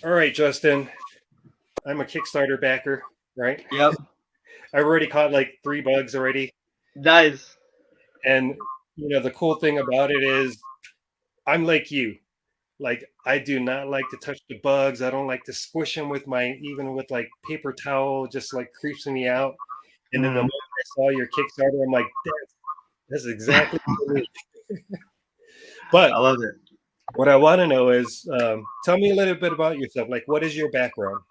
All right, Justin. I'm a Kickstarter backer, right? Yep. I've already caught like 3 bugs already. Nice. And the cool thing about it is I'm like you. Like I do not like to touch the bugs. I don't like to squish them with my even with like paper towel, just like creeps me out. And then the Mhm. moment I saw your Kickstarter, I'm like, that's exactly for me. But I love it. what I want to know is, tell me a little bit about yourself. Like, what is your background?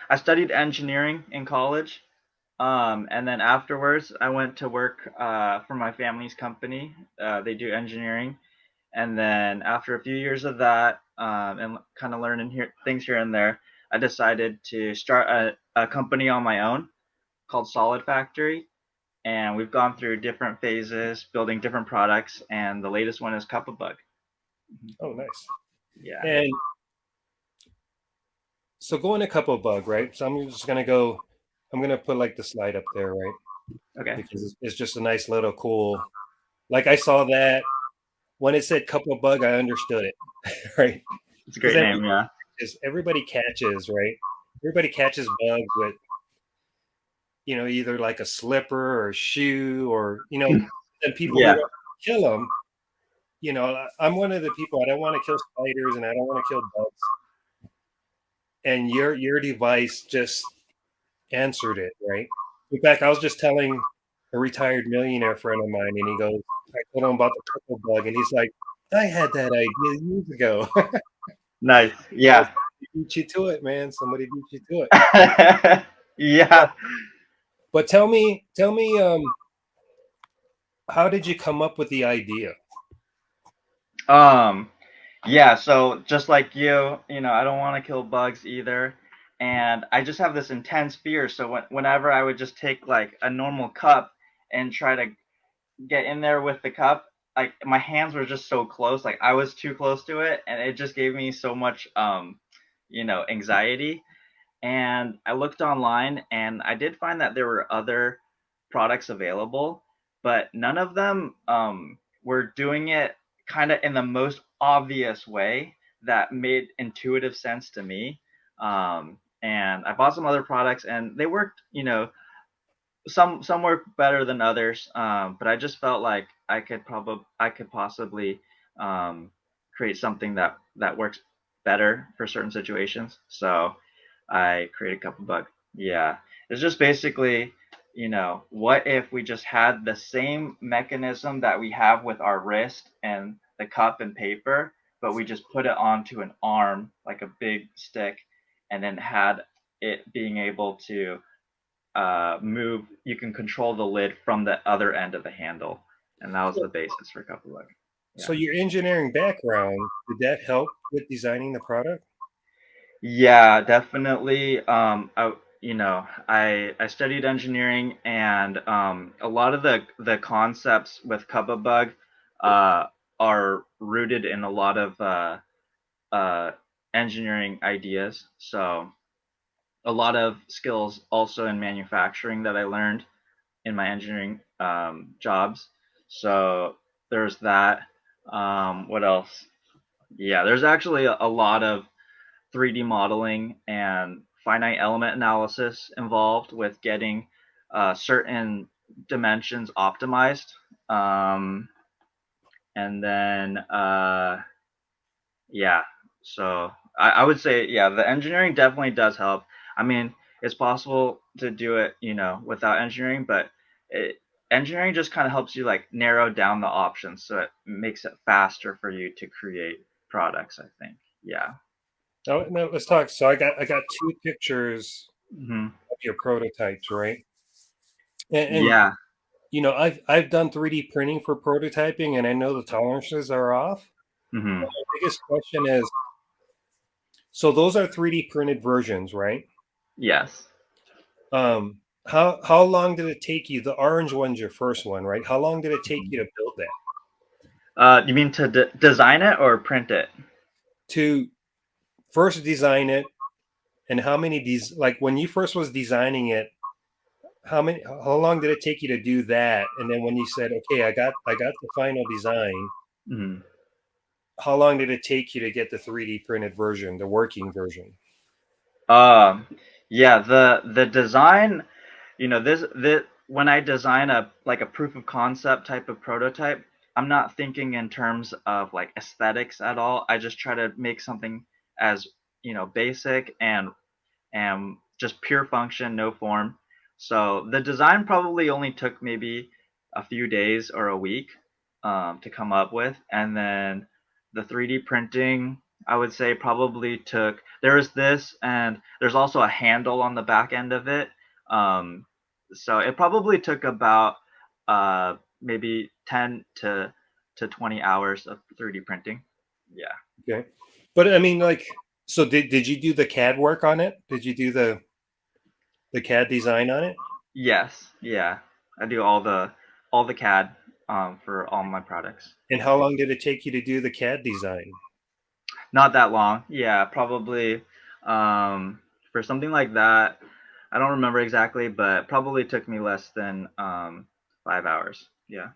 I studied engineering in college. And then afterwards I went to work for my family's company. They do engineering. And then after a few years of that, and kind of learning things here and there, I decided to start a company on my own called Solid Factory. And we've gone through different phases, building different products, and the latest one is cupabug. Oh, nice. Yeah. And so going a couple bug, right? So I'm just gonna go. I'm gonna put like the slide up there, right? Okay. Because it's just a nice little cool. Like I saw that when it said couple bug, I understood it, right? It's a Because great name. Yeah. everybody catches, right? Everybody catches bugs with either like a slipper or a shoe or and people who Yeah. don't kill them. I'm one of the people. I don't want to kill spiders and I don't want to kill bugs. And your device just answered it, right? In fact, I was just telling a retired millionaire friend of mine, and he goes, I told him about the purple bug, and he's like, I had that idea years ago. Nice. Well, Yeah. somebody beat you to it, man. Somebody beat you to it. But Yeah. but tell me, how did you come up with the idea? Um, yeah, so just like I don't want to kill bugs either. And I just have this intense fear. So whenever I would just take like a normal cup and try to get in there with the cup, like my hands were just so close. Like I was too close to it, and it just gave me so much anxiety. And I looked online and I did find that there were other products available, but none of them were doing it kind of in the most obvious way that made intuitive sense to me. And I bought some other products and they worked, some work better than others. But I just felt like I could possibly um, create something that works better for certain situations. So I created cupabug. Yeah, it's just basically, what if we just had the same mechanism that we have with our wrist and the cup and paper, but we just put it onto an arm like a big stick, and then had it being able to move. You can control the lid from the other end of the handle, and that was So, the basis for cupabug. so Yeah. your engineering background, did that help with designing the product? Yeah, definitely. I studied engineering, and a lot of the concepts with cupabug uh, are rooted in a lot of uh, engineering ideas. So a lot of skills also in manufacturing that I learned in my engineering jobs. So there's that. What else? Yeah, there's actually a lot of 3D modeling and finite element analysis involved with getting certain dimensions optimized. Um, and then, yeah, so I would say, yeah, the engineering definitely does help. I mean, it's possible to do it, without engineering, but engineering just kind of helps you like narrow down the options, so it makes it faster for you to create products, I think. Yeah. No, no, let's talk. So I got two pictures Hmm. of your prototypes, right? And Yeah. I've done 3D printing for prototyping, and I know the tolerances are off. Hmm. My biggest question is, so those are 3D printed versions, right? Yes. How long did it take you? The orange one's your first one, right? How long did it take you to build that? You mean to design it or print it? To first design it, and how many like when you first was designing it, how long did it take you to do that? And then when you said, okay, I got the final design, Hmm. how long did it take you to get the 3D printed version, the working version? Um, yeah, the design, this when I design a like a proof of concept type of prototype, I'm not thinking in terms of like aesthetics at all. I just try to make something as, basic and just pure function, no form. So the design probably only took maybe a few days or a week to come up with, and then the 3D printing I would say probably took. There's this, and there's also a handle on the back end of it. Um, so it probably took about maybe 10 to 20 hours of 3D printing. Yeah. Okay. But I mean, like, so did you do the CAD work on it? Did you do the CAD design on it? Yes, yeah. I do all the CAD for all my products. And how long did it take you to do the CAD design? Not that long. Yeah, probably for something like that. I don't remember exactly, but probably took me less than 5 hours. Yeah.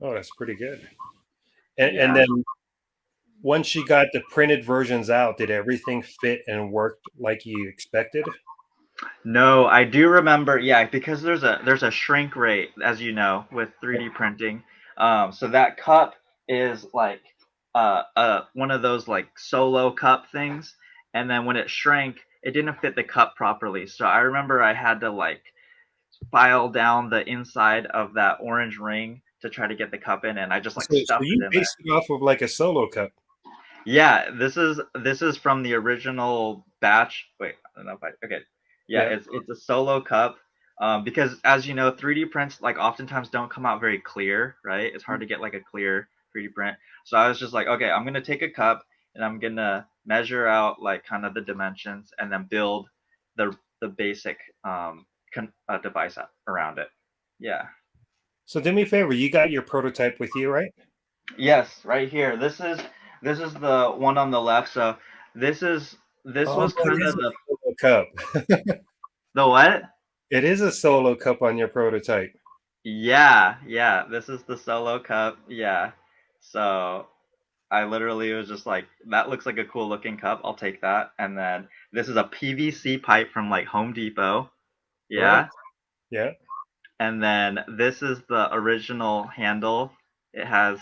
Oh, that's pretty good. And Yeah. then once you got the printed versions out, did everything fit and worked like you expected? No, I do remember, yeah, because there's a shrink rate, as you know, with 3D printing. So that cup is like one of those like solo cup things, and then when it shrank, it didn't fit the cup properly. So I remember I had to like file down the inside of that orange ring to try to get the cup in, and I just like So stuffed it you in there. based it off of like a solo cup. Yeah, this is from the original batch. Wait, I don't know if I okay. Yeah, Yeah. it's a solo cup. Because as you know, 3D prints like oftentimes don't come out very clear, right? It's hard to get like a clear 3D print. So I was just like, okay, I'm gonna take a cup and I'm gonna measure out like kind of the dimensions and then build the basic device around it. Yeah. So do me a favor, you got your prototype with you, right? Yes, right here. This is the one on the left. So this Oh, was kind it is of a solo cup. the what? It is a solo cup on your prototype. Yeah, yeah. This is the solo cup. Yeah. So I literally was just like, that looks like a cool looking cup. I'll take that. And then this is a PVC pipe from like Home Depot. Right. Yeah. Yeah. And then this is the original handle. It has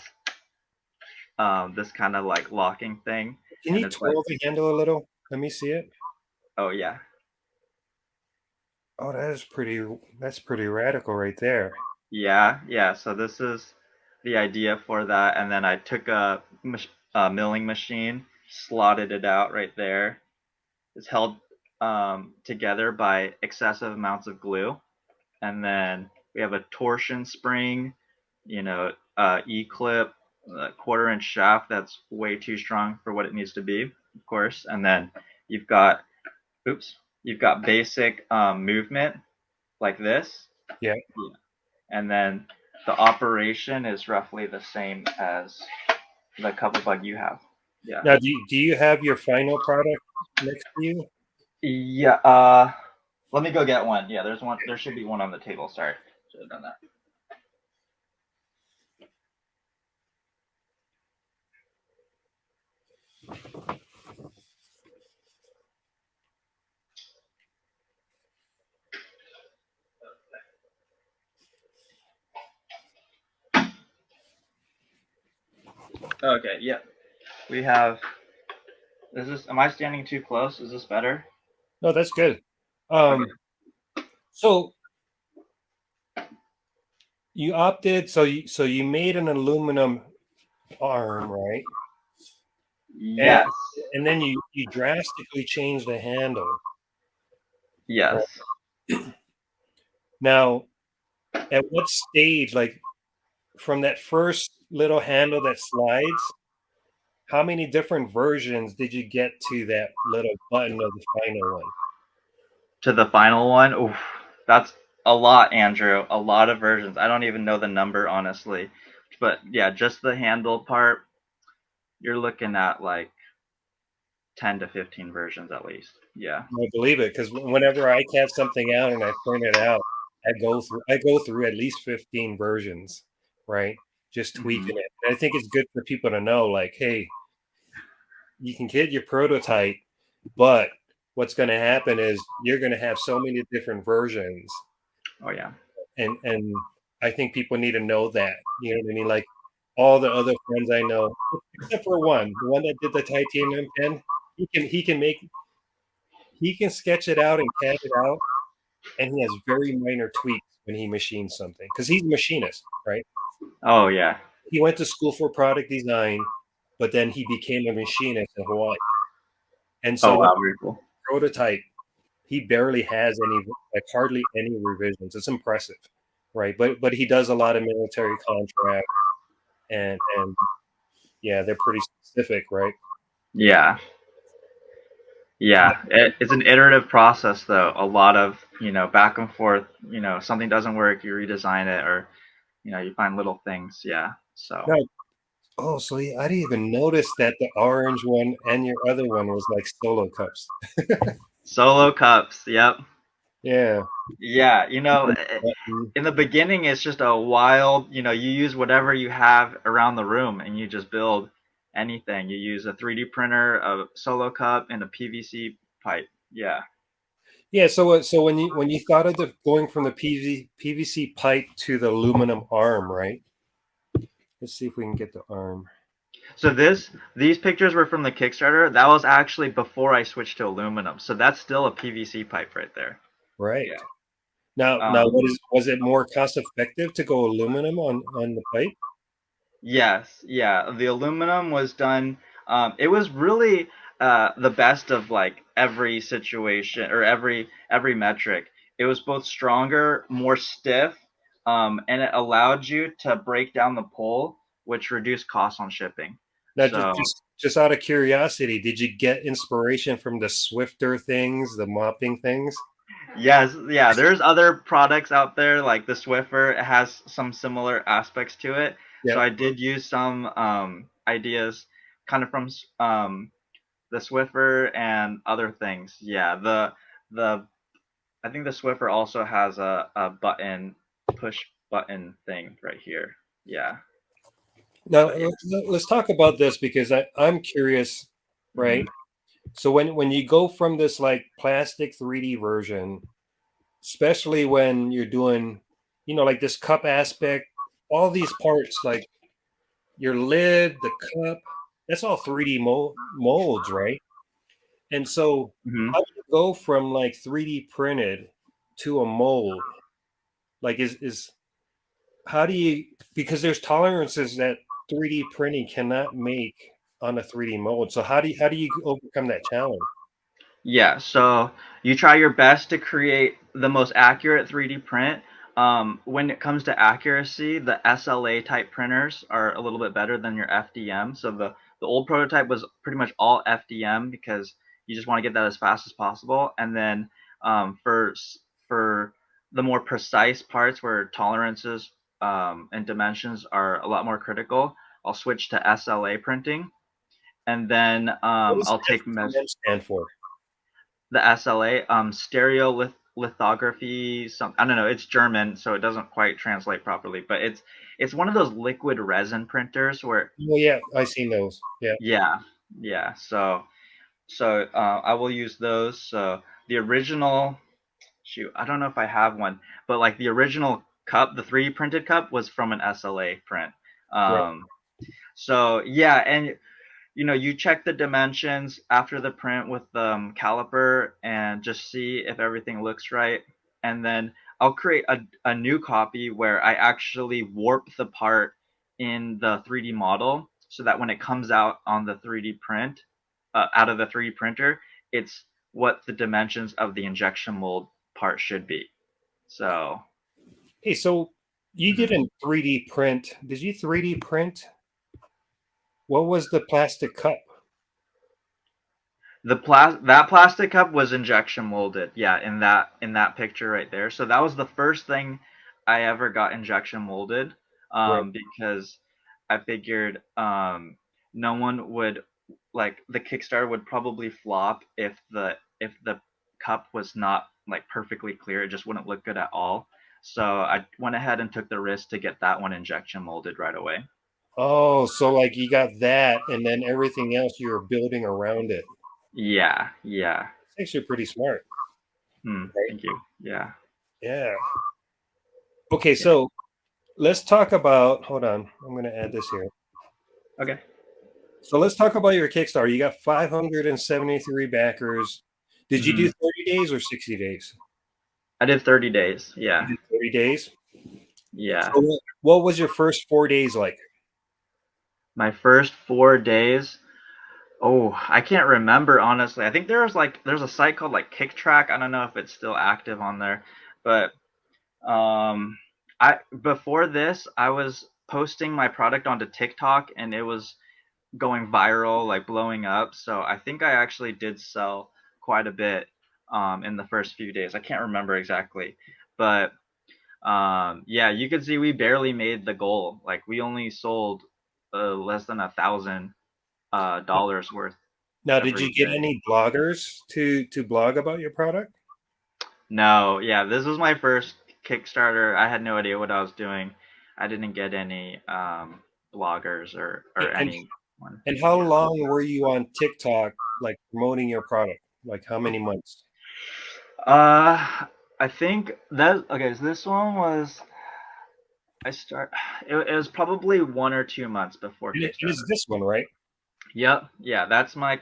this kind of like locking thing, Can and you it's like, twirl the handle a little? Let me see it. oh yeah. Oh, that's pretty radical right there. Yeah, yeah. So this is the idea for that, and then I took a milling machine, slotted it out right there. It's held together by excessive amounts of glue, and then we have a torsion spring, E-clip, a quarter-inch shaft that's way too strong for what it needs to be, of course, and then you've got, oops, you've got basic movement like this. Yeah. Yeah. And then the operation is roughly the same as the cupabug you have. Yeah. Now, do you have your final product next to you? Yeah. Let me go get one. Yeah, there's one. There should be one on the table. Sorry, should have done that. Okay. Yeah. We have. Is this? Am I standing too close? Is this better? No, that's good. Okay. So you opted, so you made an aluminum arm, right? And Yes. and then you drastically changed the handle. Right? Yes. Now, at what stage, like from that first little handle that slides, how many different versions did you get to that little button of the final one? To the final one. Oof, that's a lot, Andrew. A lot of versions. I don't even know the number honestly, but yeah, just the handle part. You're looking at like 10 to 15 versions at least. Yeah. I believe it because whenever I catch something out and I print it out, I go through at least 15 versions, right? Just Hmm. tweaking it. And I think it's good for people to know, like, hey, you can get your prototype, but what's going to happen is you're going to have so many different versions, Oh yeah. and I think people need to know that. You know what I mean? Like all the other friends I know, except for one, the one that did the titanium pen, he can sketch it out and CAD it out, and he has very minor tweaks when he machines something because he's a machinist, right? Oh yeah. He went to school for product design, but then he became a machinist in Hawaii. And so Oh when wow, very cool. prototype, he barely has any, like hardly any revisions. It's impressive, right? But he does a lot of military contracts, and yeah, they're pretty specific, right? Yeah. Yeah, it's an iterative process though. A lot of, back and forth, something doesn't work, you redesign it, or, you find little things. Yeah. So Now, oh, so yeah, I didn't even notice that the orange one and your other one was like solo cups. solo cups. Yep. Yeah. Yeah. Button. In the beginning, it's just a wild, you use whatever you have around the room and you just build anything. You use a 3D printer, a solo cup, and a PVC pipe. Yeah. Yeah, so when you thought of the going from the PVC pipe to the aluminum arm, right? Let's see if we can get the arm. So these pictures were from the Kickstarter. That was actually before I switched to aluminum. So that's still a PVC pipe right there. Right. Yeah. Now Um, was it more cost effective to go aluminum on the pipe? yes. Yeah. The aluminum was done. It was really the best of like every situation or every metric. It was both stronger, more stiff, and it allowed you to break down the pole, which reduced costs on shipping. Now So just out of curiosity, did you get inspiration from the Swifter things, the mopping things? yes, yeah, there's other products out there like the Swiffer. It has some similar aspects to it. So Yep. I did use some ideas kind of from the Swiffer and other things. Yeah, the I think the Swiffer also has a button push button thing right here. Yeah, Now but yeah. let's talk about this because I'm curious, Mhm. right? So when you go from this like plastic 3D version, especially when you're doing, like this cup aspect, all these parts, like your lid, the cup, that's all 3D molds, right? And so, Mhm. how do you go from like 3D printed to a mold? Like, is how do you, because there's tolerances that 3D printing cannot make on a 3D mold. So how do you overcome that challenge? Yeah, so you try your best to create the most accurate 3D print. When it comes to accuracy, the SLA type printers are a little bit better than your FDM. So the old prototype was pretty much all FDM because you just want to get that as fast as possible. And then for the more precise parts where tolerances and dimensions are a lot more critical, I'll switch to SLA printing, and then What does I'll take measures. FDM stand for? The SLA, lithography. Some I don't know. It's German, so it doesn't quite translate properly. But it's one of those liquid resin printers where Oh yeah, I seen those. Yeah, yeah, yeah. So I will use those. So the original, shoot, I don't know if I have one, but like the original cup, the 3D printed cup was from an SLA print. right. Um, so yeah, and you check the dimensions after the print with the caliper and just see if everything looks right. And then I'll create a new copy where I actually warp the part in the 3D model so that when it comes out on the 3D print, out of the 3D printer, it's what the dimensions of the injection mold part should be. So, Hey, so you mhm. didn't 3D print. Did you 3D print? What was the plastic cup? That plastic cup was injection molded. Yeah, in that picture right there. So that was the first thing I ever got injection molded, Right. because I figured no one would, like, the Kickstarter would probably flop if the cup was not like perfectly clear. It just wouldn't look good at all. So I went ahead and took the risk to get that one injection molded right away. Oh, so like you got that, and then everything else you were building around it. Yeah, yeah. It's actually pretty smart, right? Thank you. Yeah, Yeah. Okay, yeah. so let's talk about. Hold on, I'm going to add this here. Okay. So let's talk about your Kickstarter. You got 573 backers. Did you do hmm 30 days or 60 days? I did 30 days. You Yeah, did 30 days. yeah. So what was your first 4 days like? My first 4 days. Oh, I can't remember honestly. I think there's a site called like Kicktrack. I don't know if it's still active on there, but um, I before this I was posting my product onto TikTok and it was going viral, like blowing up. So I think I actually did sell quite a bit in the first few days. I can't remember exactly, but yeah, you could see we barely made the goal. Like we only sold less than $1,000 worth Now, did every you get day. any bloggers to blog about your product? No, yeah, this was my first Kickstarter. I had no idea what I was doing. I didn't get any bloggers or And anyone. and how Yeah. long were you on TikTok, like promoting your product? Like how many months? I think that okay. So this one was I start. It was probably 1 or 2 months before And it's Kickstarter. this one, right? Yep, yeah, That's my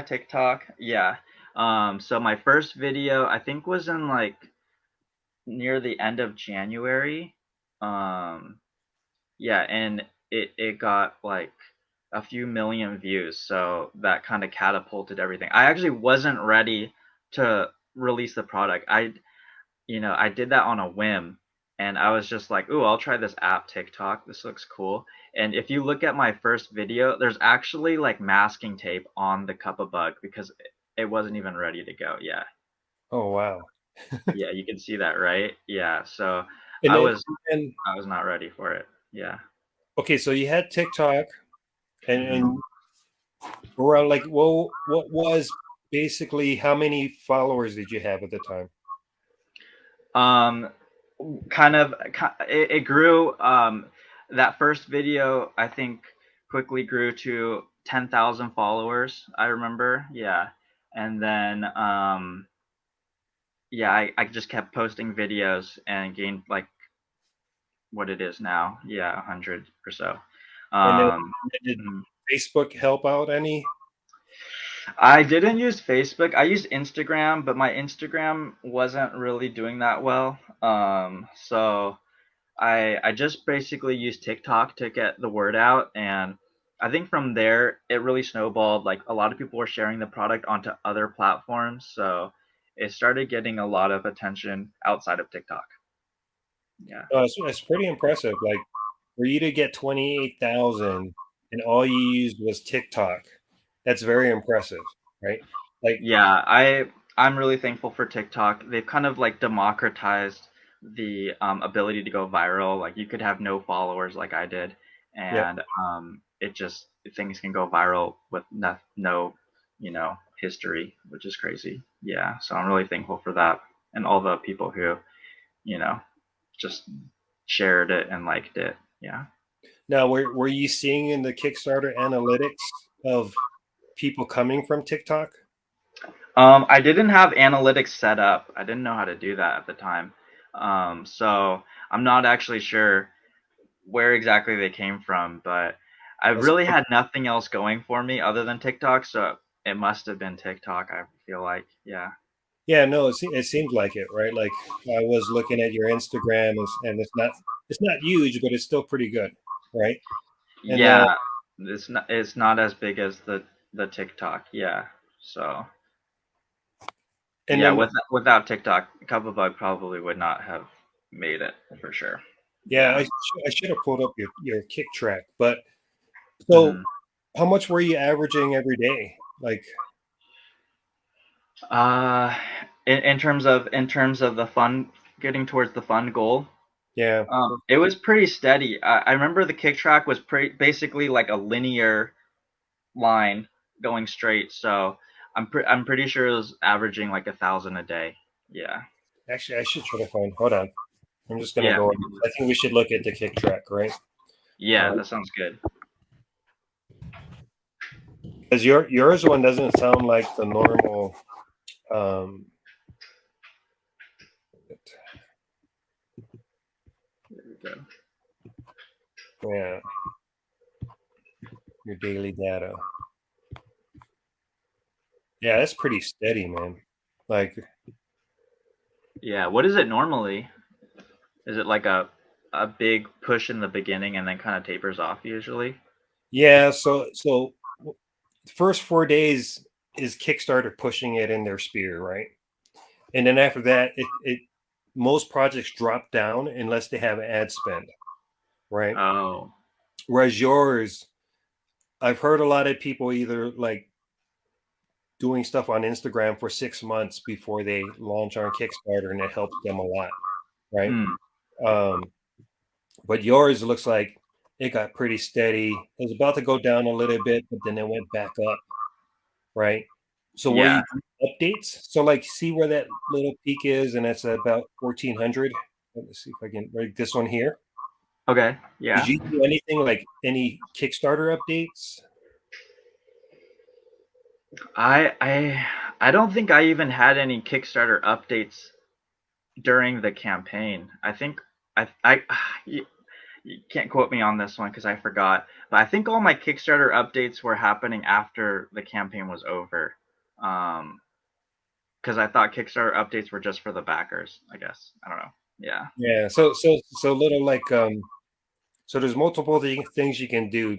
TikTok. Yeah. So my first video I think was in like near the end of January. Um, yeah, and it got like a few million views, so that kind of catapulted everything. I actually wasn't ready to release the product. I did that on a whim, and I was just like, "Ooh, I'll try this app TikTok. This looks cool." And if you look at my first video, there's actually like masking tape on the cupabug because it wasn't even ready to go. Yeah, Oh wow. yeah, you can see that, right? Yeah, so And I then was and I was not ready for it. Yeah. okay, so you had TikTok hmm and around like what was basically how many followers did you have at the time? Um, it grew. That first video I think quickly grew to 10,000 followers. I remember, yeah, and then yeah, I just kept posting videos and gained like what it is now, yeah, 100 or so. And then Um, did mm. Facebook help out any? I didn't use Facebook. I used Instagram, but my Instagram wasn't really doing that well. So I just basically used TikTok to get the word out, and I think from there it really snowballed. Like a lot of people were sharing the product onto other platforms, so it started getting a lot of attention outside of TikTok. Yeah. It's pretty impressive. Like for you to get 28,000 and all you used was TikTok, that's very impressive, right? Like, Yeah, I'm really thankful for TikTok. They've kind of like democratized the ability to go viral. Like you could have no followers like I did, yeah. and it just things can go viral with no history, which is crazy. Yeah, so I'm really thankful for that, and all the people who you know just shared it and liked it. Yeah. Now, were you seeing in the Kickstarter analytics of people coming from TikTok? I didn't have analytics set up. I didn't know how to do that at the time. So I'm not actually sure where exactly they came from, but I That's really had nothing else going for me other than TikTok, so it must have been TikTok, I feel like. Yeah. Yeah, no, it seemed like it, right? Like I was looking at your Instagram, and it's not huge, but it's still pretty good, right? And then Yeah, it's not as big as the TikTok. Yeah. So, and yeah, then without TikTok, Cupabug probably would not have made it for sure. yeah, Yeah. I should have pulled up your kick track, but so hmm how much were you averaging every day? Like, Uh, in terms of the fun, getting towards the fun goal, yeah, it was pretty steady. I remember the kick track was basically like a linear line going straight. So I'm pretty sure it was averaging like 1,000 a day. Yeah. actually, I should try to find. Hold on, I'm just gonna Yeah. go. I think we should look at the kick track, right? Yeah, that sounds good. Because yours one doesn't sound like the normal. Um, There we go. yeah, your daily data. Yeah, that's pretty steady, man. Like, Yeah, what is it normally? Is it like a big push in the beginning and then kind of tapers off usually? yeah. So the first 4 days is Kickstarter pushing it in their sphere, right? And then after that, it most projects drop down unless they have ad spend, right? Oh. Whereas yours, I've heard a lot of people either like doing stuff on Instagram for 6 months before they launch on Kickstarter, and it helps them a lot, right? Hmm. Um, but yours looks like it got pretty steady. It was about to go down a little bit, but then it went back up, right? So where Yeah. you do updates, so like see where that little peak is, and it's about 1400. Let's see if I can like this one here. Okay. Did Yeah. you do anything like any Kickstarter updates? I don't think I even had any Kickstarter updates during the campaign. I think I you, you can't quote me on this one because I forgot, but I think all my Kickstarter updates were happening after the campaign was over. Um, because I thought Kickstarter updates were just for the backers. I guess I don't know. Yeah. Yeah, so little like so there's multiple things you can do,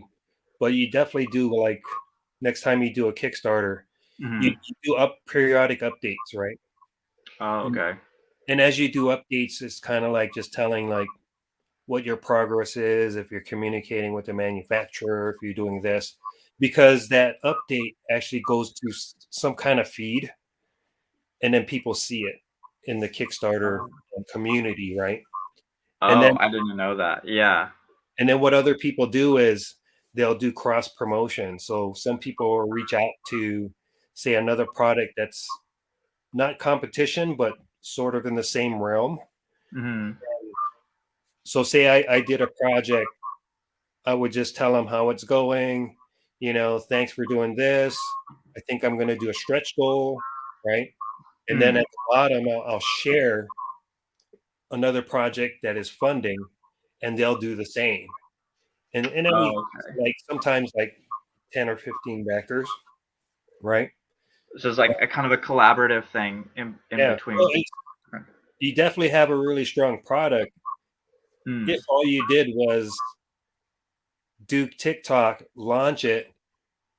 but you definitely do like next time you do a Kickstarter, Hmm. you do up periodic updates, right? Oh, And, okay. and as you do updates, it's kind of like just telling like what your progress is, if you're communicating with the manufacturer, if you're doing this, because that update actually goes to some kind of feed, and then people see it in the Kickstarter Oh. community, right? And Oh, then I didn't know that. Yeah. And then what other people do is they'll do cross promotion. So some people will reach out to, say, another product that's not competition, but sort of in the same realm. Hmm. So say I did a project, I would just tell them how it's going. Thanks for doing this. I think I'm going to do a stretch goal, right? And then Hmm. at the bottom, I'll share another project that is funding, and they'll do the same. And then we Oh, okay. like sometimes like 10 or 15 backers, right? So it's like a kind of a collaborative thing in Yeah. Well, between. you definitely have a really strong product Hmm. if all you did was do TikTok, launch it,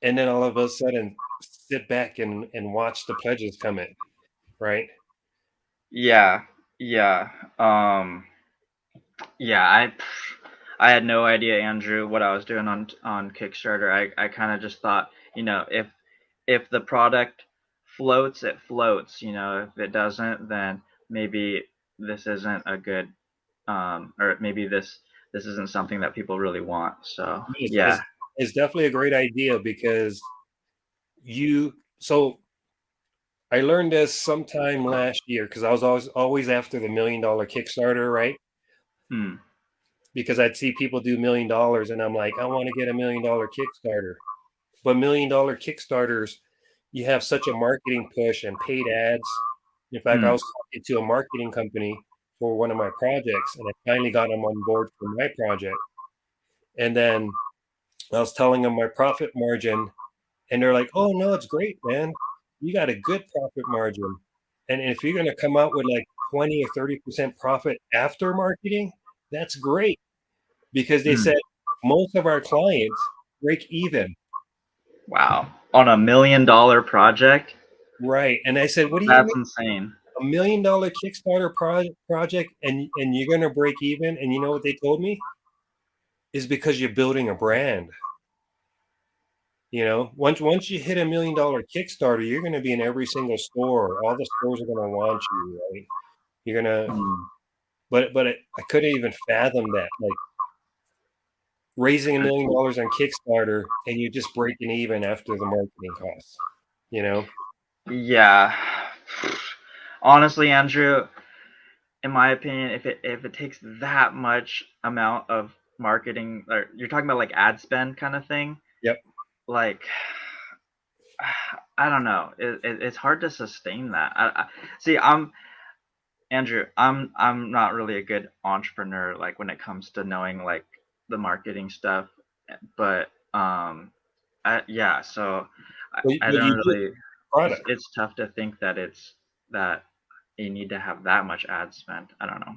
and then all of a sudden sit back and watch the pledges come in, right? Yeah. Yeah. Um. Yeah. I had no idea, Andrew, what I was doing on Kickstarter. I kind of just thought, if the product floats, it floats. If it doesn't, then maybe this isn't a good, or maybe this isn't something that people really want. So It's, yeah. it's, it's definitely a great idea because so I learned this sometime last year because I was always after the $1 million Kickstarter, right? Hmm. Because I'd see people do $1 million, and I'm like, I want to get $1 million Kickstarter. But $1 million Kickstarters, you have such a marketing push and paid ads. In fact, I Hmm. was talking to a marketing company for one of my projects, and I finally got them on board for my project. And then I was telling them my profit margin, and they're like, "Oh no, it's great, man. You got a good profit margin. And if you're going to come out with like 20 or 30% profit after marketing, that's great." Because they Hmm. said most of our clients break even. Wow. On $1 million project, Right. And I said, "What do you that's mean? insane. $1 million Kickstarter project, and you're going to break even?" And you know what they told me? Is because you're building a brand. Once you hit $1 million Kickstarter, you're going to be in every single store. All the stores are going to want you, right? You're going to, Hmm. but I couldn't even fathom that. Like raising $1 million on Kickstarter and you're just breaking even after the marketing costs, you know? Yeah. Honestly, Andrew, in my opinion, if it takes that much amount of marketing, or you're talking about like ad spend kind of thing. Yep. Like, I don't know. It's hard to sustain that. See, Andrew. I'm not really a good entrepreneur, like when it comes to knowing like the marketing stuff. But yeah. So I But don't you do really. product. It's tough to think that that you need to have that much ad spend. I don't know.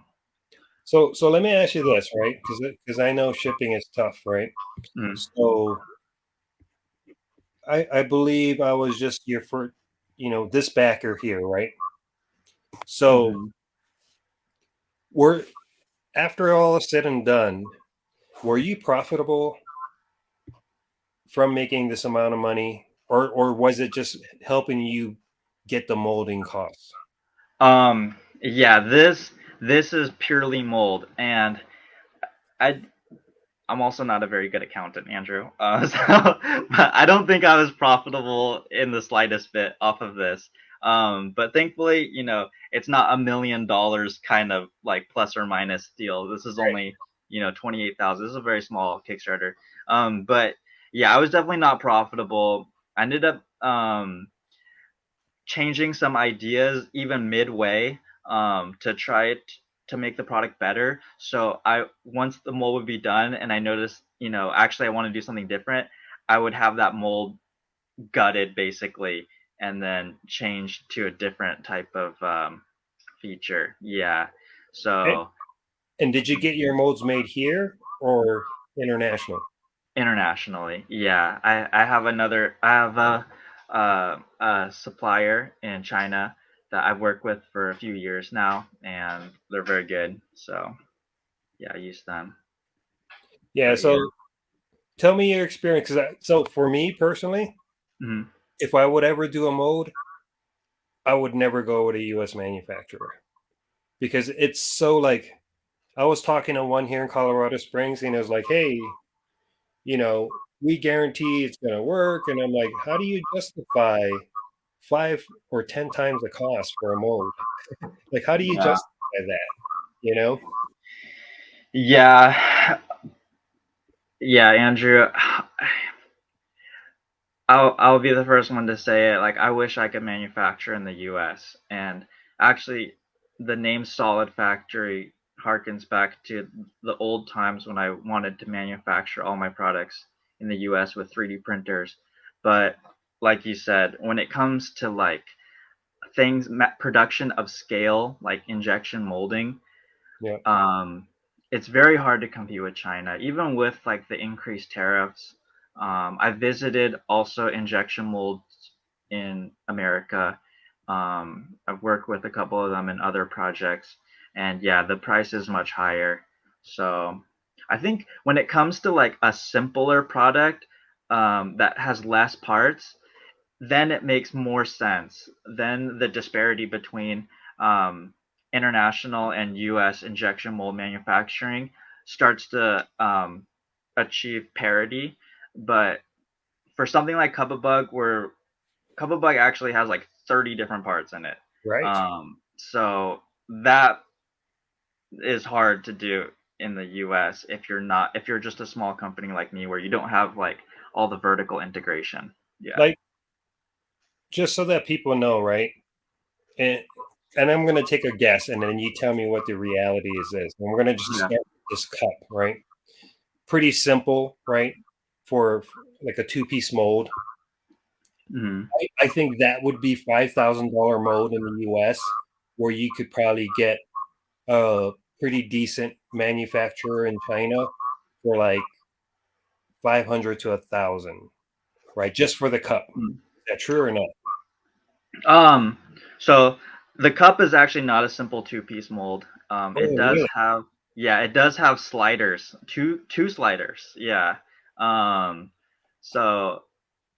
So let me ask you this, right? Because I know shipping is tough, right? Mm, So I believe I was just your first, this backer here, right? So mm-hmm. we're after all is said and done, were you profitable from making this amount of money, or was it just helping you get the molding costs? Yeah, this is purely mold, and I I'm also not a very good accountant, Andrew. But I don't think I was profitable in the slightest bit off of this. But thankfully, it's not $1 million kind of like plus or minus deal. This is Right. only 28,000. This is a very small Kickstarter. But yeah, I was definitely not profitable. I ended up changing some ideas even midway to try to make the product better. So I once the mold would be done and I noticed, actually I want to do something different, I would have that mold gutted basically and then change to a different type of feature. Yeah. And, So and did you get your molds made here or international? internationally, yeah. I have a supplier in China that I've worked with for a few years now, and they're very good. So yeah, I use them. Yeah. But yeah. So tell me your experience. So for me personally, Mhm. if I would ever do a mold, I would never go with a U.S. manufacturer because it's so like I was talking to one here in Colorado Springs, and it was like, hey, we guarantee it's going to work. And I'm like, how do you justify 5 or 10 times the cost for a mold? Like, how do you Yeah. justify that? You know? Yeah. Yeah, Andrew. I'll be the first one to say it. Like I wish I could manufacture in the US. And actually the name Solid Factory harkens back to the old times when I wanted to manufacture all my products in the US with 3D printers. But like you said, when it comes to like things production of scale like injection molding, Yeah. um, it's very hard to compete with China, even with like the increased tariffs. I visited also injection molds in America. I've worked with a couple of them in other projects, and yeah, the price is much higher. So I think when it comes to like a simpler product that has less parts, then it makes more sense. Then the disparity between um, international and U.S. injection mold manufacturing starts to achieve parity. But for something like cupabug, where cupabug actually has like 30 different parts in it, Right. so that is hard to do in the U.S. if you're just a small company like me, where you don't have like all the vertical integration. Yeah. Like, just so that people know, right? And and I'm gonna take a guess, and then you tell me what the reality is this. And we're gonna just Yeah. start with this cup, right? Pretty simple, right? For like a two-piece mold. Mhm. I think that would be $5,000 mold in the US, where you could probably get a pretty decent manufacturer in China for like 500 to 1,000, right? Just for the cup. Mm. Is that true or not? Um, so the cup is actually not a simple two-piece mold. It Oh, does really? have, yeah, it does have sliders, two sliders. Yeah. Um, so,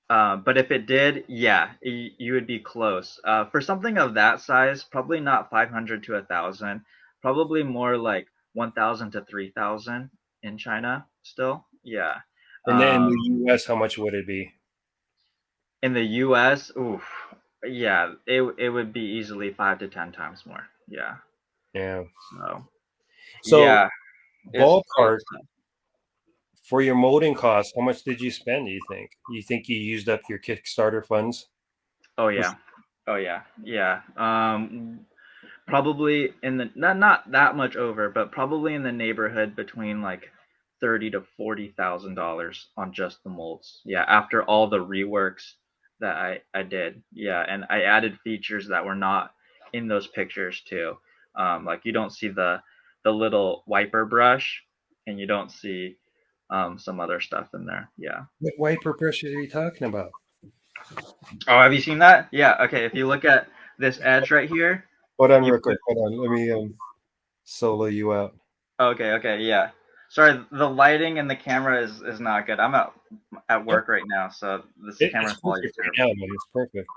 but if it did, yeah, you would be close. For something of that size, probably not 500 to 1,000, probably more like 1,000 to 3,000 in China still. Yeah. And then in Um, the US, how much would it be? in the US, oof, yeah, it would be easily 5 to 10 times more. Yeah. Yeah. So So yeah, it's ballpark, tough. for your molding costs, how much did you spend? Do you think? You think you used up your Kickstarter funds? Oh For, yeah. Oh yeah. Yeah. Probably in the not that much over, but probably in the neighborhood between like $30,000 to $40,000 on just the molds. Yeah, after all the reworks that I did. Yeah, and I added features that were not in those pictures too. Like you don't see the little wiper brush, and you don't see some other stuff in there. Yeah. what wiper brushes are you talking about? Oh, have you seen that? Yeah. Okay. If you look at this edge right here, Hold on, you real put quick. Hold on. Let me solo you out. Okay, okay, yeah. Sorry, the lighting and the camera is not good. I'm at Yep. work right now, so this It's camera quality is perfect right terrible. now, man. It's perfect.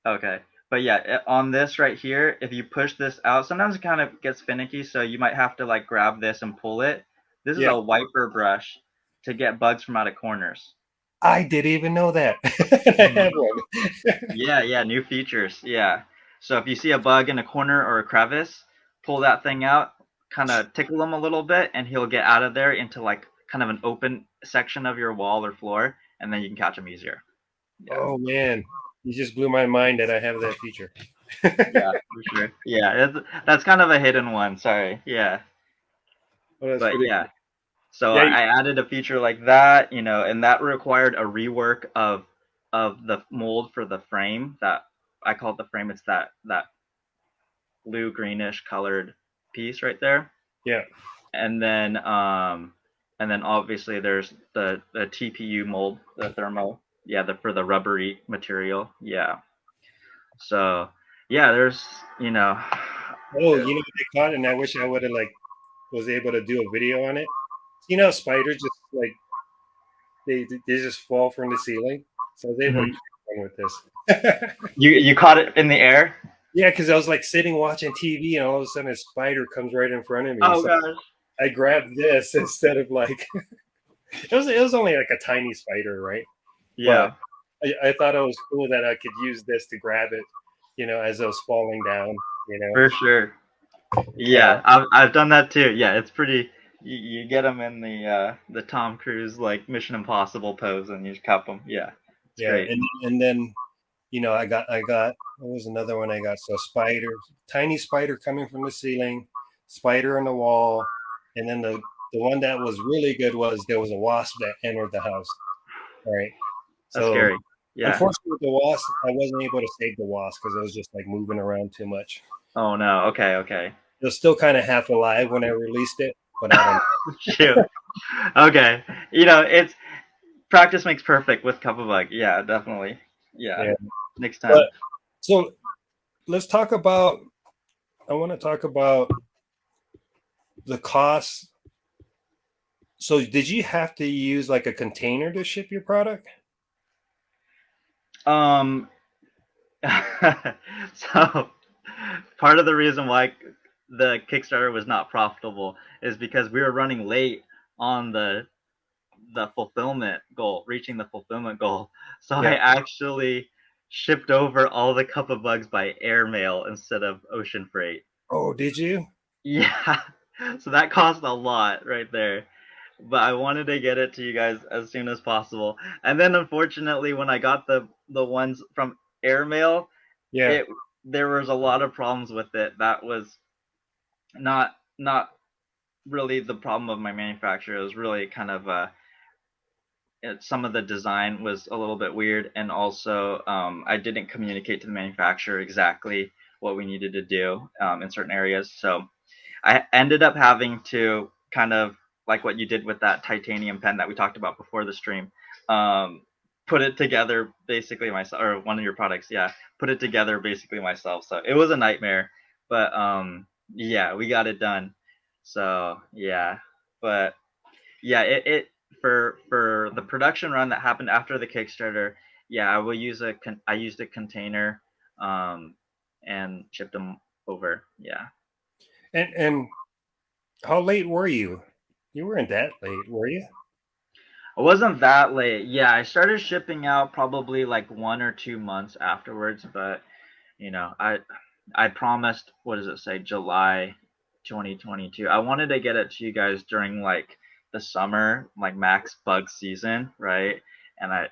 Okay, but yeah, on this right here, if you push this out, sometimes it kind of gets finicky, so you might have to like grab this and pull it. This is Yeah. a wiper brush to get bugs from out of corners. I didn't even know that. I Mhm. have one. Yeah, yeah, new features. Yeah. So if you see a bug in a corner or a crevice, pull that thing out, kind of tickle him a little bit, and he'll get out of there into like kind of an open section of your wall or floor, and then you can catch him easier. Yeah. Oh man, you just blew my mind that I have that feature. Yeah, for sure. Yeah, that's kind of a hidden one. Sorry. Yeah. Oh, that's But pretty yeah. cool. So Yeah, I added a feature like that, and that required a rework of the mold for the frame that I call it the frame. It's that blue greenish colored piece right there. yeah. And then obviously there's the TPU mold, the thermo. Yeah, for the rubbery material. Yeah. So yeah, there's you know Oh, you know what they caught, and I wish I would have like was able to do a video on it. You know, spiders just like they just fall from the ceiling. So I was able to Mhm. catch one with this. You caught it in the air. Yeah, because I was like sitting watching TV, and all of a sudden a spider comes right in front of me. Oh So gosh. I grabbed this instead of like it was only like a tiny spider, right? But Yeah, I thought it was cool that I could use this to grab it, as I was falling down. for sure. Yeah, Yeah, I've done that too. Yeah, it's pretty. You get them in the Tom Cruise like Mission Impossible pose, and you just cup them. Yeah, it's yeah, great. and then I got what was another one I got? So spider, tiny spider coming from the ceiling, spider on the wall, and then the one that was really good was there was a wasp that entered the house. All right, That's so scary. Yeah. unfortunately with the wasp, I wasn't able to save the wasp because it was just like moving around too much. Oh no. Okay. Okay. It was still kind of half alive when I released it, but I don't. Shoot. Okay. It's practice makes perfect with cupabug. Yeah, definitely. Yeah. Yeah, Next but time. so let's talk about. I want to talk about the costs. So did you have to use like a container to ship your product? Um. So part of the reason why the Kickstarter was not profitable is because we were running late on the fulfillment goal, reaching the fulfillment goal. So I Yeah. actually shipped over all the cupabugs by airmail instead of ocean freight. Oh, did you? Yeah. So that cost a lot right there. But I wanted to get it to you guys as soon as possible. And then unfortunately when I got the ones from airmail, Yeah. it there was a lot of problems with it. That was not really the problem of my manufacturer. It was really kind of some of the design was a little bit weird, and also I didn't communicate to the manufacturer exactly what we needed to do in certain areas. So I ended up having to kind of like what you did with that titanium pen that we talked about before the stream. Um, put it together basically myself, or one of your products, yeah. Put it together basically myself. So it was a nightmare, but yeah, we got it done. So yeah, but yeah, it for the production run that happened after the Kickstarter. Yeah, I used a container, um, and shipped them over. Yeah. And how late were you? You weren't that late, were you? It wasn't that late. Yeah, I started shipping out probably like 1 or 2 months afterwards, but I promised, what does it say, July 2022. I wanted to get it to you guys during like the summer, like max bug season, right? And I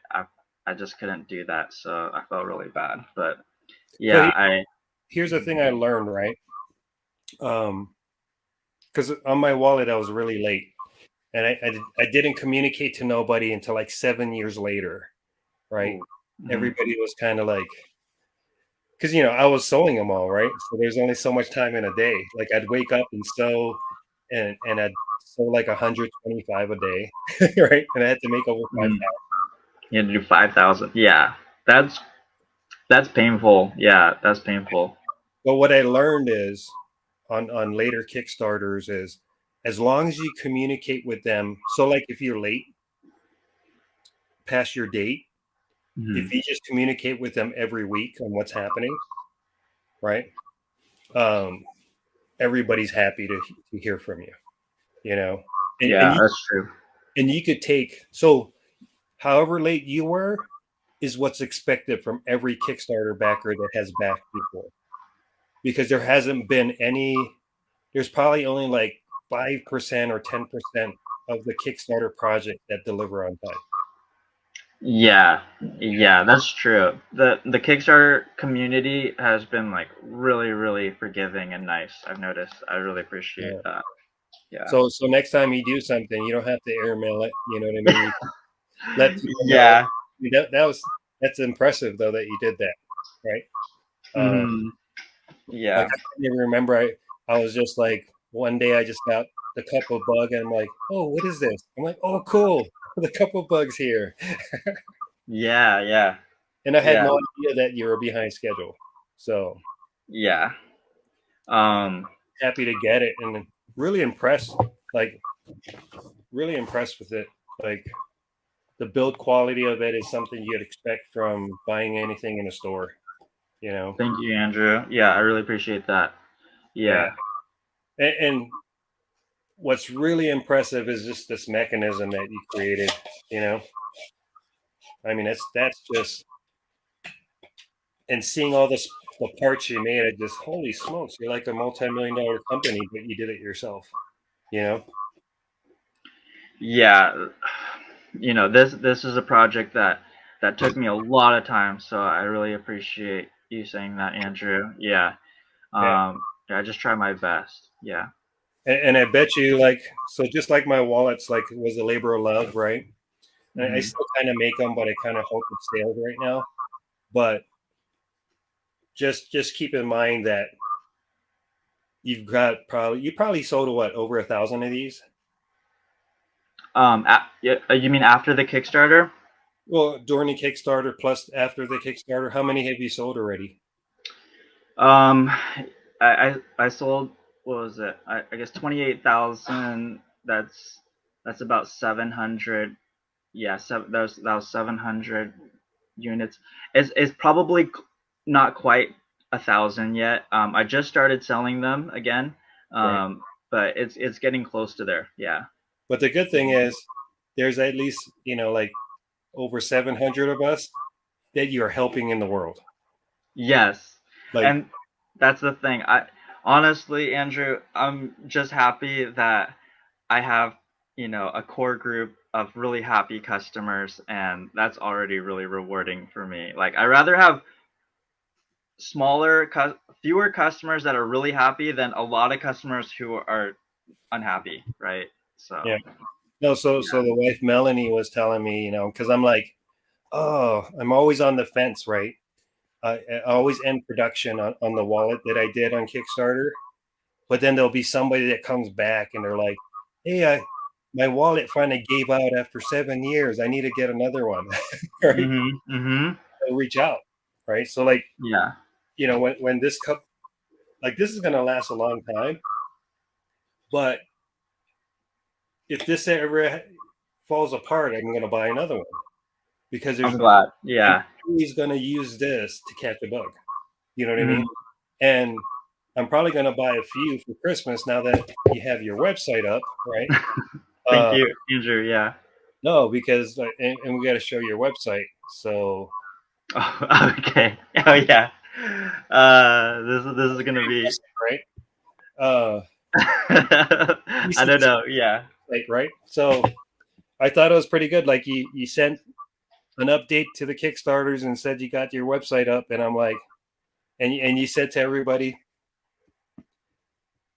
just couldn't do that, so I felt really bad. But So yeah, I here's the thing I learned, right? Because on my wallet I was really late, and I didn't communicate to nobody until like 7 years later, right? ooh, mhm. Everybody was kind of like, because I was sewing them all, right? So there's only so much time in a day. Like I'd wake up and sew, and I'd sew like 125 a day, right? And I had to make over five. Mhm. You had to do 5,000. Yeah, that's that's painful. Yeah, that's painful. But what I learned is on later Kickstarters is, as long as you communicate with them. So like if you're late past your date, Mhm. if you just communicate with them every week on what's happening, right? Um, everybody's happy to hear from you, you know. And Yeah, you that's true. and you could take, so however late you were is what's expected from every Kickstarter backer that has backed before, because there hasn't been any. There's probably only like 5% or 10% of the Kickstarter project that deliver on time. Yeah, yeah, that's true. The Kickstarter community has been like really, really forgiving and nice. I've noticed. I really appreciate Yeah. that. Yeah. So next time you do something, you don't have to airmail it. You know what I mean? You let people know. Yeah. That's impressive though that you did that, right? Hmm. Like Yeah. I can even remember I was just like, one day I just got the cup of bug and I'm like, oh, what is this? I'm like, oh, cool, the cup of bugs here, Yeah. Yeah. and I had Yeah. no idea that you were behind schedule. So Yeah. Um. happy to get it, and really impressed, like really impressed with it. Like the build quality of it is something you'd expect from buying anything in a store. You know, Thank you, Andrew. Yeah, I really appreciate that. yeah. Yeah. And what's really impressive is just this mechanism that you created. You know, I mean, that's just, and seeing all this, the parts you made, I just, holy smokes, you're like a multi-million-dollar company, but you did it yourself. You know, Yeah. This is a project that took me a lot of time, so I really appreciate you saying that, Andrew. Yeah. yeah. Yeah, I just try my best. Yeah. And I bet you, like, so just like my wallets, like, was a labor of love, right? And I Hmm. still kind of make them, but I kind of hope it sales right now. But just keep in mind that you probably sold what, over 1,000 of these. Yeah, you mean after the Kickstarter? Well, during the Kickstarter plus after the Kickstarter, how many have you sold already? Um, I sold, what was it? I guess 28,000. That's about 700. Yeah, that was 700 units. It's probably not quite 1,000 yet. I just started selling them again. Right. But it's getting close to there. Yeah. But the good thing is there's at least, like over 700 of us that you're helping in the world. Yes. Like, And that's the thing. I honestly, Andrew, I'm just happy that I have, a core group of really happy customers, and that's already really rewarding for me. Like, I rather have fewer customers that are really happy than a lot of customers who are unhappy, right? So, yeah. No, so yeah. the wife Melanie was telling me, because I'm like, oh, I'm always on the fence, right? I always end production on the wallet that I did on Kickstarter, but then there'll be somebody that comes back and they're like, "Hey, my wallet finally gave out after 7 years. I need to get another one." Right? Mhm. Mhm. They'll reach out, right? So like, Yeah. when this cup, like, this is gonna last a long time, but if this ever falls apart, I'm gonna buy another one, because I'm glad. I'm Yeah. always gonna use this to catch a bug. You know what I mean? Mhm. And I'm probably going to buy a few for Christmas now that you have your website up, right? Thank Uh, you, Andrew. Yeah. no, because and we got to show your website. So Oh, okay. Oh, yeah. This is gonna be. impressive, right? Uh, I don't know. Yeah. website, right? So I thought it was pretty good. Like you sent an update to the Kickstarters and said you got your website up, and I'm like, and you said to everybody,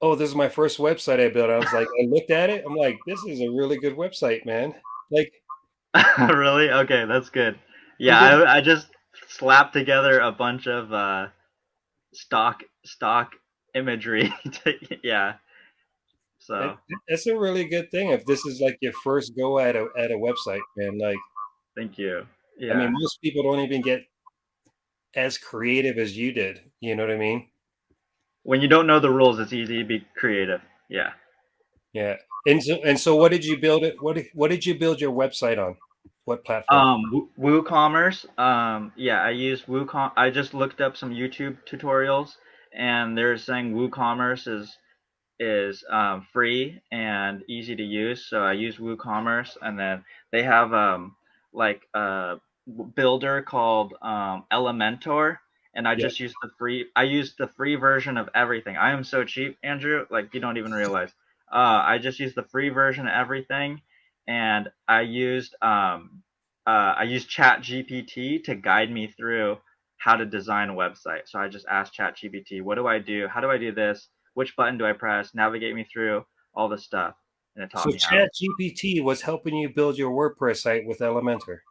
"Oh, this is my first website I built." I was like, I looked at it, I'm like, this is a really good website, man. Like Really? Okay, that's good. you Yeah, did. I just slapped together a bunch of stock imagery. Yeah. It, So it's a really good thing if this is like your first go at a website, man. Like, thank you. I mean, Yeah. most people don't even get as creative as you did. You know what I mean? When you don't know the rules, it's easy to be creative. Yeah. Yeah. And so, what did you build it? What did you build your website on? What platform? WooCommerce. Yeah, I use WooCom. I just looked up some YouTube tutorials, and they're saying WooCommerce is free and easy to use. So I use WooCommerce, and then they have like a builder called Elementor, and I Yeah. just use the free. I use the free version of everything. I am so cheap, Andrew. Like you don't even realize. I just use the free version of everything, and I used ChatGPT to guide me through how to design a website. So I just asked ChatGPT, what do I do? How do I do this? Which button do I press? Navigate me through all the stuff, and it So taught me how. ChatGPT was helping you build your WordPress site with Elementor.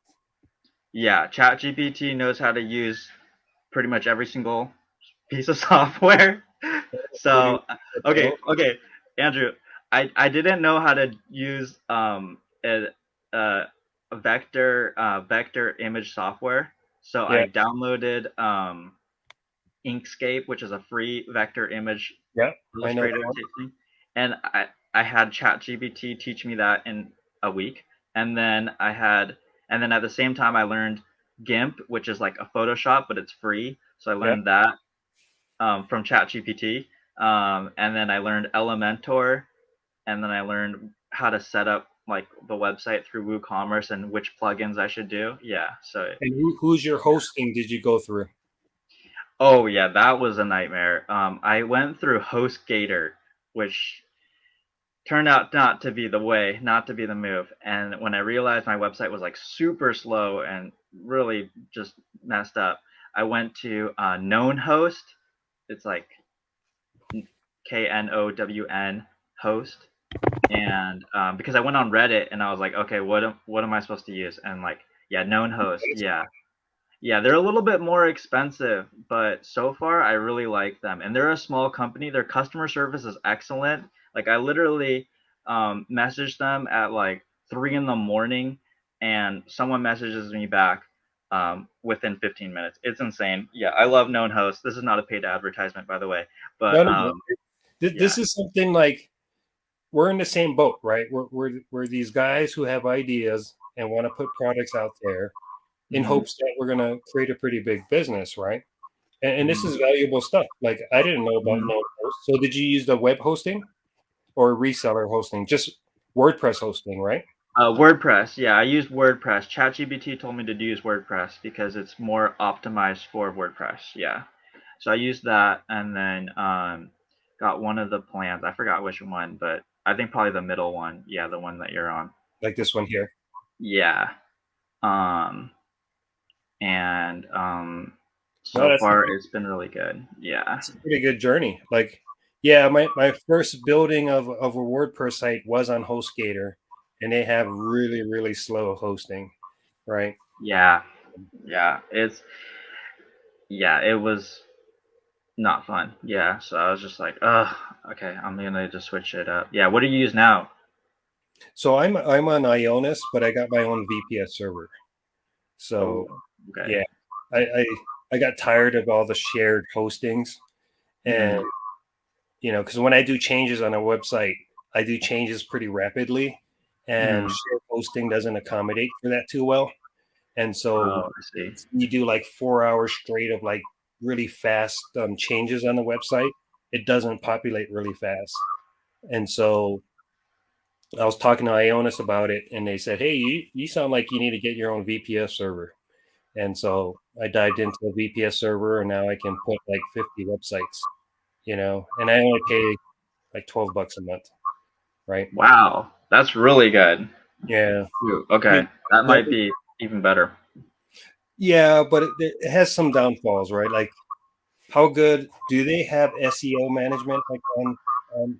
Yeah, ChatGPT knows how to use pretty much every single piece of software. What do you So, okay, Andrew, I didn't know how to use a vector image software, so Yeah. I downloaded Inkscape, which is a free vector image Yeah. I know Illustrator that one. thing, and I had ChatGPT teach me that in a week, and then at the same time I learned GIMP, which is like a Photoshop, but it's free. So I Yeah. learned that from ChatGPT, and then I learned Elementor, and then I learned how to set up like the website through WooCommerce and which plugins I should do. Yeah. So And who's your hosting did you go through? oh yeah, that was a nightmare. I went through HostGator, which turned out not to be the way, not to be the move. And when I realized my website was like super slow and really just messed up, I went to Known Host. It's like KNOWN host. And because I went on Reddit and I was like, okay, what am I supposed to use? And like, yeah, Known Host, yeah, yeah, they're a little bit more expensive, but so far I really like them. And they're a small company. Their customer service is excellent. Like I literally messaged them at like 3 in the morning, and someone messages me back within 15 minutes. It's insane. Yeah, I love Known Host. This is not a paid advertisement, by the way, but No, no, no. yeah. This is something like we're in the same boat, right? We're these guys who have ideas and want to put products out there in Hmm. hopes that we're going to create a pretty big business, right? And this Hmm. is valuable stuff. Like I didn't know about Hmm. Node Host. So did you use the web hosting or reseller hosting? Just WordPress hosting, right? WordPress, yeah, I used WordPress. ChatGPT told me to use WordPress because it's more optimized for WordPress. Yeah, so I used that, and then got one of the plans. I forgot which one, but I think probably the middle one. Yeah, the one that you're on. Like this one here. Yeah, um, and No, so far it's been really good. Yeah. that's a pretty good journey. Like, yeah, my first building of a WordPress site was on HostGator, and they have really, really slow hosting, right? Yeah, yeah, it was not fun. Yeah, so I was just like, ugh, okay, I'm gonna just switch it up. Yeah, what do you use now? So I'm on Ionis, but I got my own VPS server. Oh, So okay. yeah, I I, I got tired of all the shared hostings, and Mm, because when I do changes on a website, I do changes pretty rapidly, and mm. shared hosting doesn't accommodate for that too well. And so Oh, I see. you do like 4 hours straight of like really fast changes on the website. It doesn't populate really fast. And so I was talking to Ionis about it, and they said, "Hey, you sound like you need to get your own VPS server." And so I dived into a VPS server, and now I can put like 50 websites, and I only pay like $12 a month, right? Wow. That's really good. Yeah. Ooh, I okay, mean, that the, might be even better. yeah, but it has some downfalls, right? Like, how good do they have SEO management like on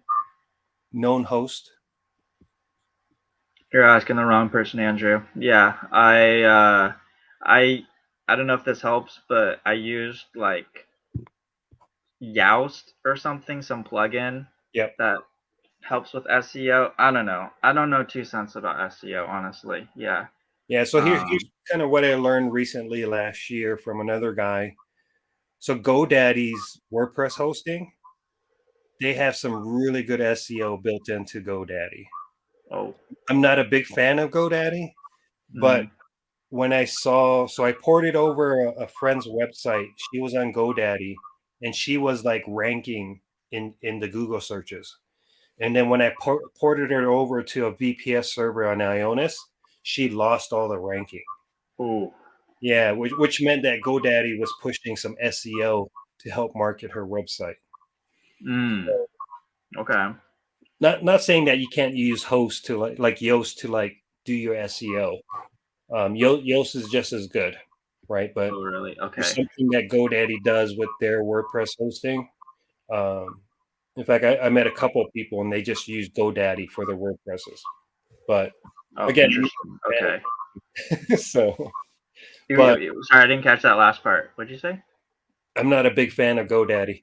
known host? You're asking the wrong person, Andrew. Yeah, I I don't know if this helps, but I used like Yoast or something, some plugin Yep. that helps with SEO. I don't know. I don't know 2 cents about SEO, honestly. Yeah. Yeah. So here's Um. kind of what I learned recently last year from another guy. So GoDaddy's WordPress hosting, they have some really good SEO built into GoDaddy. Oh. I'm not a big fan of GoDaddy, but Mm, when I saw, so I ported over a friend's website. She was on GoDaddy, and she was like ranking in the Google searches. And then when I ported her over to a VPS server on Ionis, she lost all the ranking. ooh. Yeah, which meant that GoDaddy was pushing some SEO to help market her website. Mm. Okay. Not saying that you can't use host to like Yoast to like do your SEO. Yoast is just as good, right? But Oh, really? there's Okay. something that GoDaddy does with their WordPress hosting. Um, in fact, I met a couple of people and they just use GoDaddy for their WordPresses. But Oh, again, interesting. Okay. so but Sorry, I didn't catch that last part. What'd you say? I'm not a big fan of GoDaddy.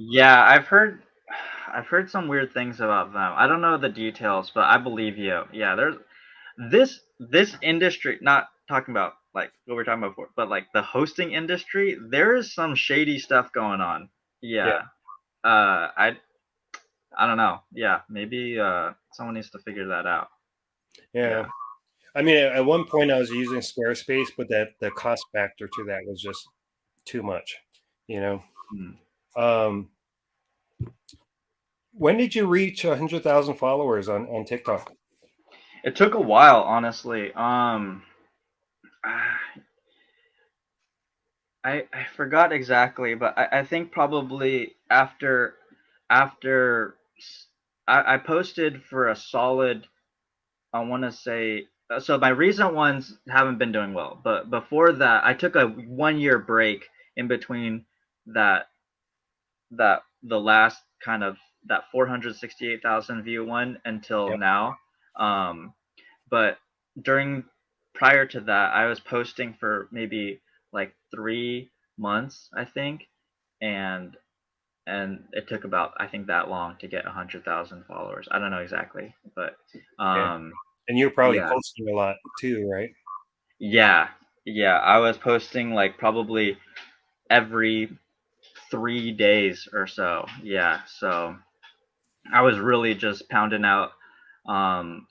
Yeah, I've heard some weird things about them. I don't know the details, but I believe you. Yeah, there's this industry, not talking about like what we are talking about before, but like the hosting industry, there is some shady stuff going on. Yeah, Yeah. I don't know. Yeah, maybe someone needs to figure that out. yeah. Yeah. I mean, at one point I was using Squarespace, but that the cost factor to that was just too much, you know. Hmm. Um, when did you reach 100,000 followers on TikTok? It took a while, honestly. I forgot exactly, but I think probably after I posted for a solid, I want to say, so my recent ones haven't been doing well, but before that I took a 1 year break in between that the last kind of that 468,000 view one until Yep. now. Um, but during prior to that, I was posting for maybe like 3 months, I think, and it took about I think that long to get 100,000 followers. I don't know exactly, but Yeah. um, And you're probably yeah, posting a lot too, right? yeah, yeah. I was posting like probably every 3 days or so. Yeah, so I was really just pounding out um,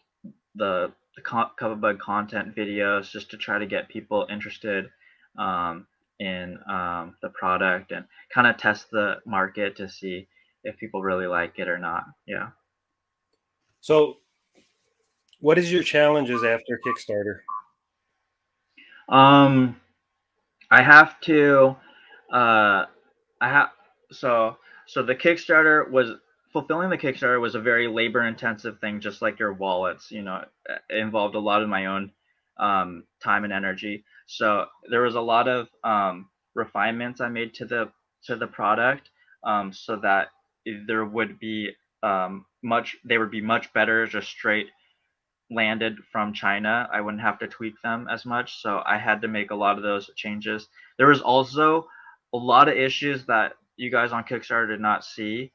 the cupabug content videos just to try to get people interested um, in the product and kind of test the market to see if people really like it or not. Yeah. So, what is your challenges after Kickstarter? Um, I have to. Uh, I have so the Kickstarter was fulfilling the Kickstarter was a very labor intensive thing, just like your wallets. You know, it involved a lot of my own time and energy. So there was a lot of refinements I made to the product, so that there would be much they would be much better just straight landed from China. I wouldn't have to tweak them as much. So I had to make a lot of those changes. There was also a lot of issues that you guys on Kickstarter did not see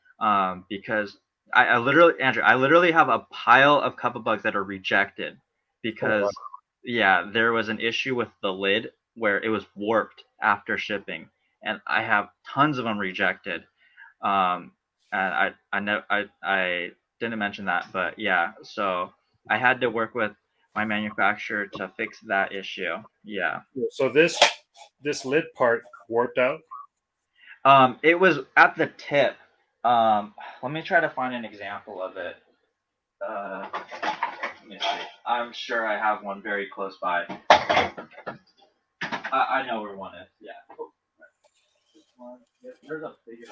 because I literally, Andrew, I literally have a pile of bugs that are rejected Oh, wow. because, yeah, there was an issue with the lid where it was warped after shipping. And I have tons of them rejected. Um, and I know I didn't mention that, but yeah, so I had to work with my manufacturer to fix that issue. Yeah. So this lid part warped out. It was at the tip. Let me try to find an example of it. Let me see. I'm sure I have one very close by. I know where one is. Yeah. Oh, this one. There's a bigger.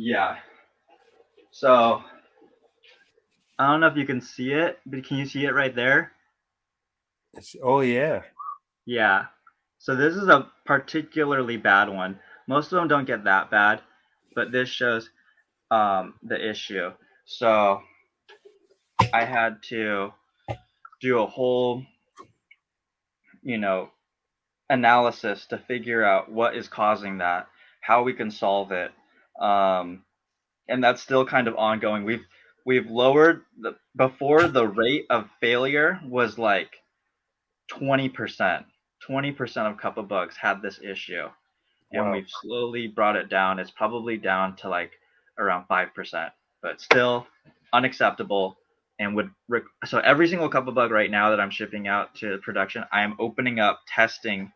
Yeah. So I don't know if you can see it, but can you see it right there? Oh yeah. Yeah. So this is a particularly bad one. Most of them don't get that bad, but this shows the issue. So I had to do a whole, you know, analysis to figure out what is causing that, how we can solve it. Um, and that's still kind of ongoing. We've lowered the before the rate of failure was like 20%. 20% of cupabugs had this issue, and Wow. we've slowly brought it down. It's probably down to like around 5%, but still unacceptable. And so every single cupabug right now that I'm shipping out to production, I am opening up testing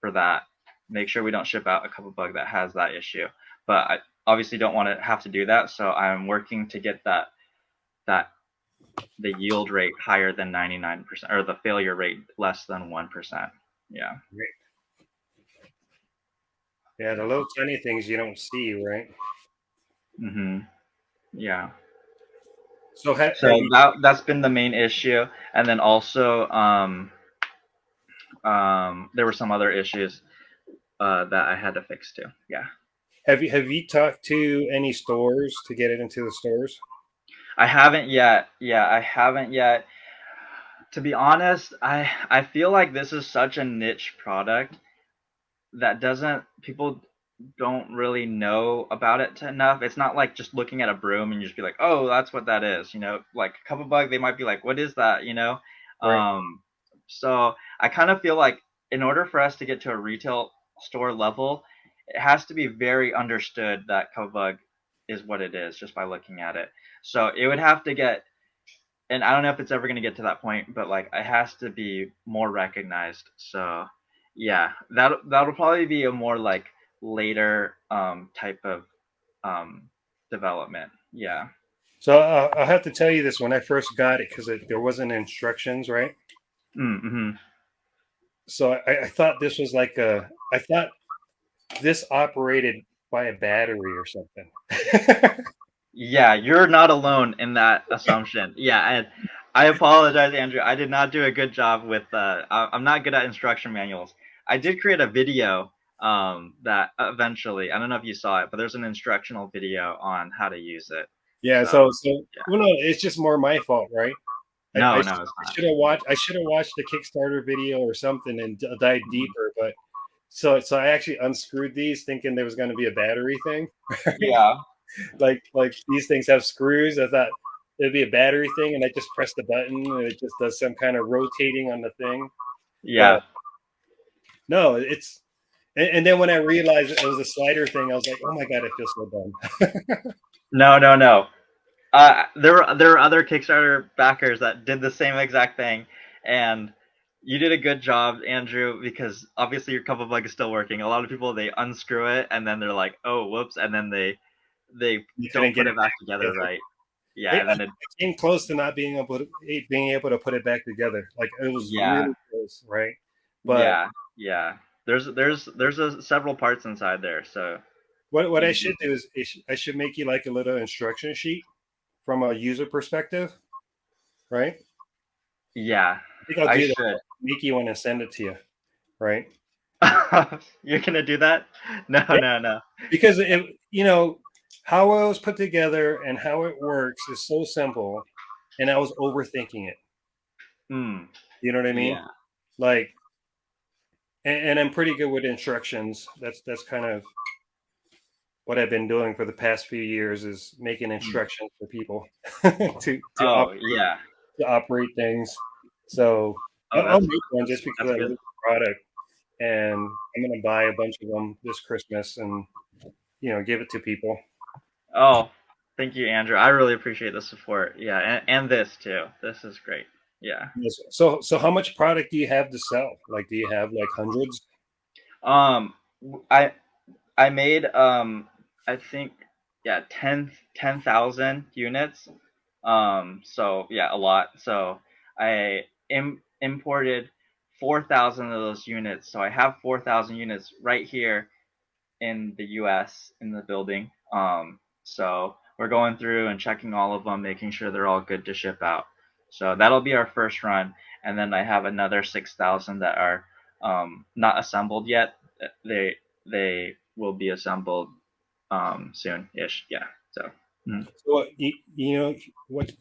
for that. Make sure we don't ship out a cupabug that has that issue. But I obviously don't want to have to do that, so I'm working to get that the yield rate higher than 99% or the failure rate less than 1%. Yeah. Great. Yeah, the little tiny things you don't see, right? Mhm. Yeah. So So have you that's been the main issue, and then also there were some other issues that I had to fix too. Yeah. have you talked to any stores to get it into the stores? I haven't yet. Yeah, I haven't yet. To be honest, I feel like this is such a niche product that doesn't people don't really know about it enough. It's not like just looking at a broom and you just be like, "Oh, that's what that is." You know, like a cup of bug, they might be like, "What is that?" You know. Right. So I kind of feel like in order for us to get to a retail store level, it has to be very understood that cup of bug is what it is just by looking at it. So it would have to get, and I don't know if it's ever going to get to that point, but like it has to be more recognized. So yeah, that'll probably be a more like later type of um development. Yeah. So I'll have to tell you this when I first got it because there wasn't instructions, right? Mm-hmm. So I thought this was like I thought this operated by a battery or something. Yeah, you're not alone in that assumption. Yeah, and I apologize, Andrew. I did not do a good job with I'm not good at instruction manuals. I did create a video that eventually, I don't know if you saw it, but there's an instructional video on how to use it. Yeah. So, So yeah. well, no, it's just more my fault, right? I No, sh- no, it's I not. should have watched. I should have watched the Kickstarter video or something and dive Mhm. deeper. But so I actually unscrewed these, thinking there was going to be a battery thing. Right? Yeah. Like these things have screws. I thought it'd be a battery thing, and I just press the button, and it just does some kind of rotating on the thing. But Yeah. no, and then when I realized it was a slider thing, I was like, oh my god, I feel so dumb. No, no, no. There were other Kickstarter backers that did the same exact thing, and you did a good job, Andrew, because obviously your couple bug is still working. A lot of people they unscrew it and then they're like, "Oh, whoops," and then they You couldn't don't get put it it back back together together. right. Yeah, and then it I came close to not being able to put it back together. Like it was yeah, really close, right? But yeah, yeah. There's several parts inside there, so what I you should do is I should make you like a little instruction sheet from a user perspective, right? yeah, I think I'll I do that. should. Make you one and send it to you, right? You're gonna do that? No, Yeah, no, no. because how it was put together and how it works is so simple, and I was overthinking it. Hmm. You know what I mean? Yeah. Like, and I'm pretty good with instructions. That's kind of what I've been doing for the past few years is making Hmm. instructions for people to Oh, yeah. operate things. So Oh, I'll make one just because that's I love good. the product, and I'm gonna buy a bunch of them this Christmas and give it to people. Oh, thank you, Andrew. I really appreciate the support. Yeah, and this too. This is great. Yeah. Yes. So how much product do you have to sell? Like, do you have like hundreds? Um, I made I think yeah 10,000 units. So yeah, a lot. So I imported 4,000 of those units. So I have 4,000 units right here in the U.S. in the building. So we're going through and checking all of them, making sure they're all good to ship out. So that'll be our first run, and then I have another 6,000 that are not assembled yet. They will be assembled soon-ish. Yeah. So So you know what?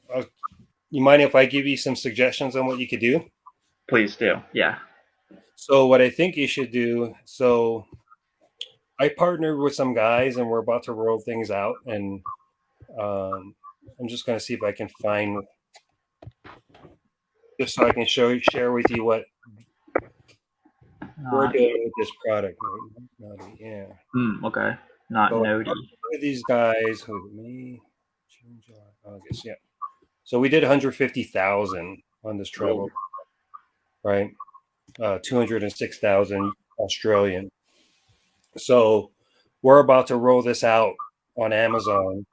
You mind if I give you some suggestions on what you could do? please do. Yeah. So what I think you should do. So I partnered with some guys, and we're about to roll things out, and um, I'm just going to see if I can find just so I can share with you what we're Not. doing with this product. Right? Yeah. Okay. Not So Nody. with these guys, May, June, July, August, yeah. So we did 150,000 on this Cool. travel, right? 206,000 Australian. So we're about to roll this out on Amazon